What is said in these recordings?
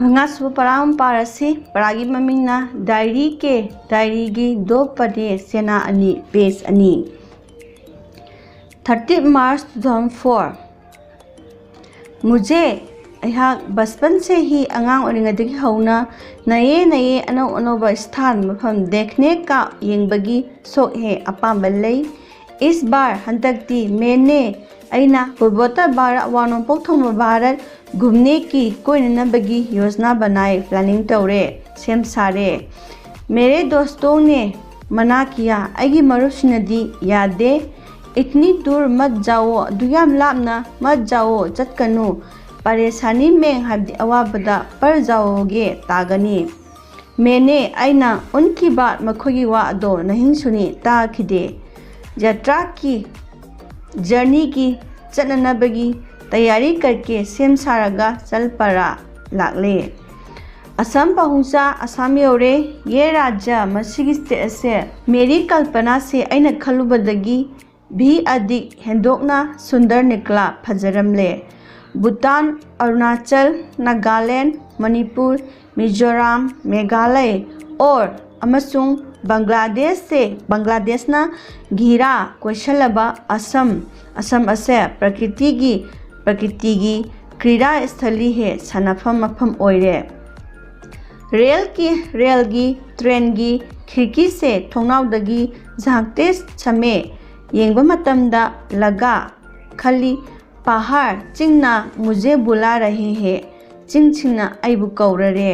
Mangasbu param parasi paragi mamingna diary ke diary gi do pade sena ani page ani 30 March 2004 मुझे बचपन से ही आंगांग ओरिंगदगी हौना नए नए अनौ अनौबा स्थान मफम देखने का येंबगी शौक है अपाम्ब लई। इस बार हंतकती मैंने अइना पूर्वोत्तर वानोंपोक थोंबा भारत घूमने की कोई नबगी योजना बनाए, प्लानिंग तौरे सेम सारे। मेरे दोस्तों ने मना किया, अगी मरुसिनदी यादे इतनी दूर मत जाओ, दुयाम लापना मत जाओ, चटकनु परेशानी में हद अवाबदा पर जाओगे तागनी। मैंने अइना उनकी बात मखोगी वादो नहीं सुनी ताखिदे। यात्रा की जर्नी की चलनबगी तैयारी करके सेम सारगा चल पड़ा लागले। असम पहुंचा, असम योरे। ये राज्य मसीगी स्टेट से मेरी कल्पना से अइना खलुबदगी भी अधिक हेंदोकना सुंदर निकला फजरमले। भूटान, अरुणाचल, नागालैंड, मणिपुर, मिजोरम, मेघालय और अमसुंग बांग्लादेशना घिरा कोशलबा असम असे प्रकृति की क्रीड़ा स्थली है, सनाफम मफम ओइरे। रेल की ट्रेन की खिड़की से थोंनाउदगी झांकते समय येंबा मतमदा लगा खली पहाड़ चिंगना मुझे बुला रहे हैं, चिंगना अइबु कौररे।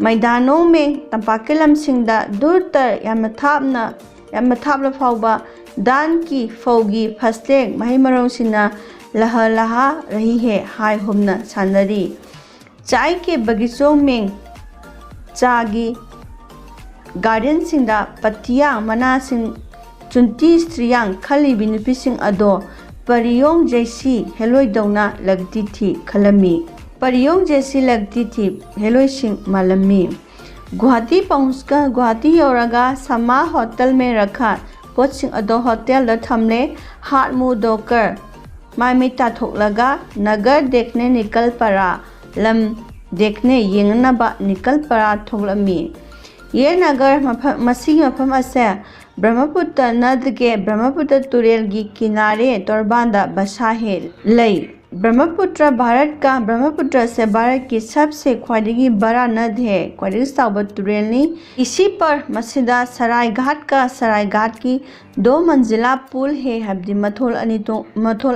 मैदानों में तंपाके लमसिंगदा दूर तर यामथापला फाउबा दान की फौगी फस्लेंग महिमरोंसिना लहा रही है, हाय हुमना सानरी। चाय के बगीचों में चागी गार्डन सिंदा पत्तियां मना सिंह चुनती स्त्रियां खली बिनुपी सिंह अदो परियों जैसी हेलोई दौना लगती थी खलमी। परियों जैसी लगती थी हेलोई सिंह मालमी। गुवाहाटी पहुंचकर गुवाहाटी योरगा समा होटल में रखा। पोत सिंह अदो होटल थमले हाथ मुंह धोकर मामिता थोकलगा नगर देखने निकल पड़ा। लम देखने येंगनबा निकल पड़ा थोकलमी। ये नगर मसी मफम असे ब्रह्मपुत्र नद के ब्रह्मपुत्र तुरेल की किनारे तोरबांदा बसा है लई। ब्रह्मपुत्र से भारत की सबसे ख्वाइदगी बड़ा नद है, ख्वाइदगी साउबा तुरेलनी। इसी पर मसीदा सरायघाट की 2 मंजिला पुल है, हब्दी मथोल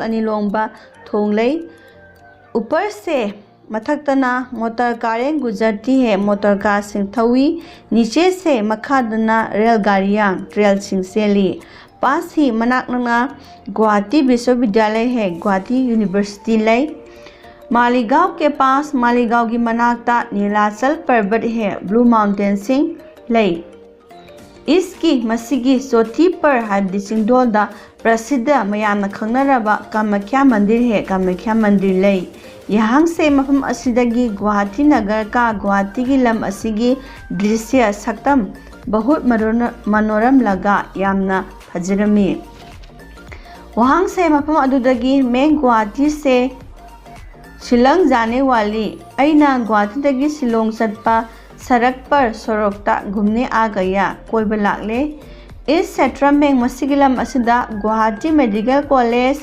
अनी लोंबा थोंग लई। ऊपर से मथक्तना मोटर कारें गुजरती है, मोटर कार सिंह थवी। नीचे से मखादना रेलगाड़ियां ट्रेल सिंह सेली। पास ही मनाकना गुवाहाटी विश्वविद्यालय है, गुवाहाटी यूनिवर्सिटी लई। मालीगांव के पास मालीगांव की मनाकता नीलाचल पर्वत है, ब्लू माउंटेन सिंह लई। इसकी मसीगी चोटी पर हब्दी चिंदोलदा प्रसिद्ध मयामना खंगनरबा कामाख्या मंदिर है, कामाख्या मंदिर लई। यहाँ से मफम असिदगी गुवाहाटी नगर का गुवाहाटी की लम असिगी दृश्य सक्तम बहुत मनोरम लगा, यामना फजरमी। वहाँ से मफम अदुदगी मैं गुवाहाटी से शिलोंग जाने वाली अइना गुवाहाटी दगी शिलोंग चटपा सड़क पर सोरोकता घूमने आ गया, कोई लागले। इस क्षेत्र में मसीगिलम असिदा Guwahati medical college,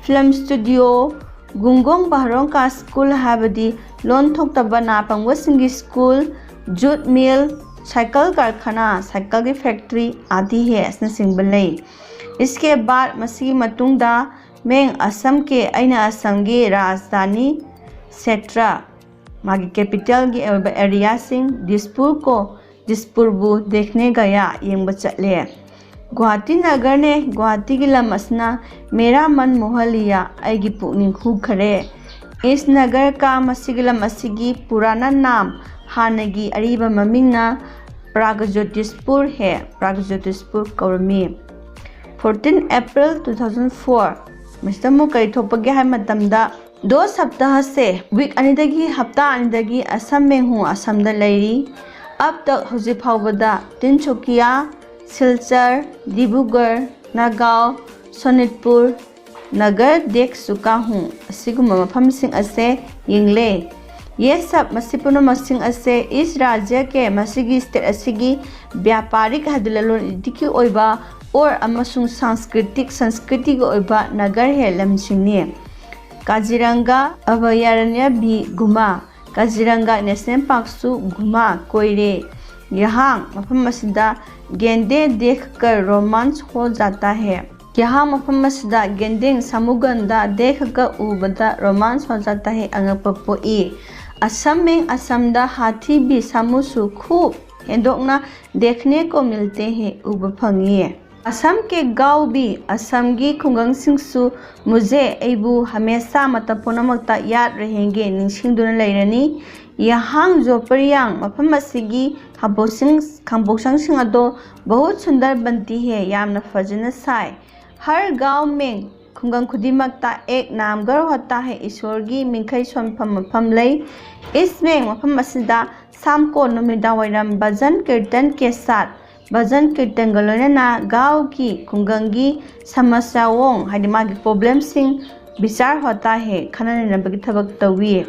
film studio, गुंगोंग बहरों का स्कूल हाबदी लोन थोक्तबा नापंगवसिंगी स्कूल, जूट मिल, साइकिल कारखाना, साइकिल की फैक्ट्री आदि है सिंबलई। इसके बाद मसीगी मतुंगदा मैं असम की राजधानी क्षेत्र मागी कैपिटल की एरिया सिंह दिसपुरबू देखने गया, येंब चले। गुवाहाटी नगर ने गुवाहाटी की लम असना मेरा मन मोह लिया, आएगी पुनिंग हुखरे। इस नगर का मसीगी लम असिगी पुराना नाम हानगी अरीबा ममिंगना प्रागज्योतिषपुर है, प्रागज्योतिषपुर कौरमी। 14 अप्रैल 2004 मिस्टमो कई थोपगे है मतमदा 2 सप्ताह से वीक अनिदगी हफ्ता अनिदगी असम में हूँ, असम द लैरी। अब तक हुजी फाउबदा तिनसुकिया, सिलचर, डिब्रूगढ़, नगांव, सोनितपुर, नगर देख चुका हूँ। असिगुम्बा मफमसिंग असे यिंगले। ये सब मसी पुनमसिंग असे इस राज्य के मसीगी स्टेट असिगी व्यापारिक हदललोनिटी की ओइबा और अमसुंग सांस्कृतिक संस्कृति की ओइबा नगर है लमसिंगने। काजीरंगा अभयारण्य भी घुमा। काजीरंगा नेशनल पार्क सु घुमा कोयरे। यहाँ मफम मसीदा गेंडे देखकर रोमांच हो जाता है। यहाँ मफम मसीदा गेंडे समुगंदा देखकर उबदा रोमांच हो जाता है अंगप पोई। असम में असम दा हाथी भी सामुसु खूब हेंदोकना देखने को मिलते हैं उब फंगिए। असम के गांव भी असम की खुंगंगसिंगसु मुझे एबू हमेशा मतपुनमक्ता याद रहेंगे निंगसिंगदुना लेरनी। यहाँ जोपरियांग मफम असिगी खांबोक्संगसिंग अदो बहुत सुंदर बनती है यामना फजन साय। हर गांव में खुंगंग खुदिमक्ता एक नामगर होता है ईश्वर की मिंखै सोनफम मफम लई। इसमें मफम असिदा शाम को नुमिदावैरम भजन कीर्तन के साथ भजन कीर्तन गलोना गांव की खुंगंगी समस्याओं हाइदिमागी प्रॉब्लम सिंह विचार होता है खननबगी थबक तविए।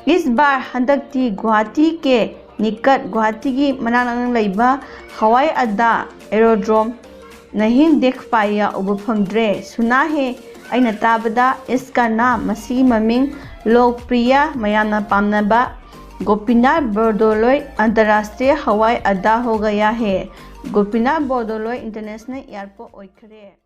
इस बार हंदकती गुवाहाटी के निकट गुवाहाटी की मनानंग लैबा हवाई अड्डा एरोड्रोम नहीं देख पाया उब फंगद्रे। सुना है अइना ताबदा इसका नाम मसी ममिंग लोकप्रिय मयाना पामनबा गोपीनाथ बरदोलोई अंतर्राष्ट्रीय हवाई अड्डा हो गया है। Gopinath Bordoloi international airport ओइखरे।